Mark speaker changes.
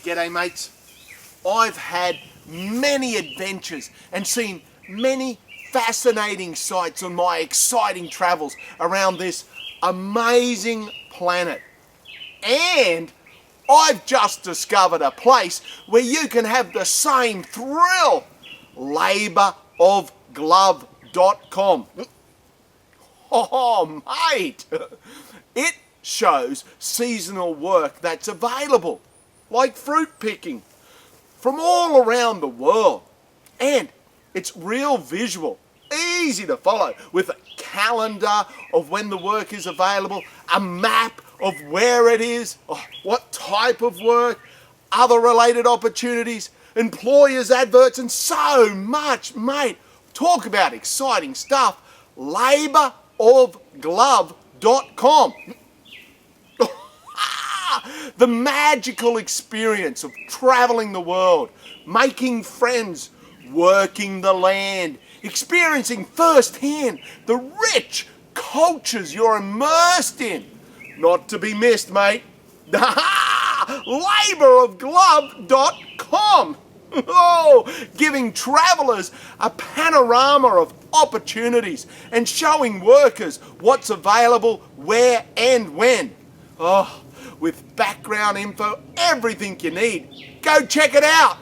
Speaker 1: G'day mates. I've had many adventures and seen many fascinating sights on my exciting travels around this amazing planet. And I've just discovered a place where you can have the same thrill. LabourOFglove.com. Oh, mate. It shows seasonal work that's available, like fruit picking, from all around the world. And it's real visual, easy to follow, with a calendar of when the work is available, a map of where it is, what type of work, other related opportunities, employers' adverts, and so much, mate. Talk about exciting stuff. LabourOFglove.com. The magical experience of traveling the world, making friends, working the land, experiencing firsthand the rich cultures you're immersed in. Not to be missed, mate. LabourOFglove.com. Oh, giving travellers a panorama of opportunities and showing workers what's available, where and when. Oh, with background info, everything you need. Go check it out.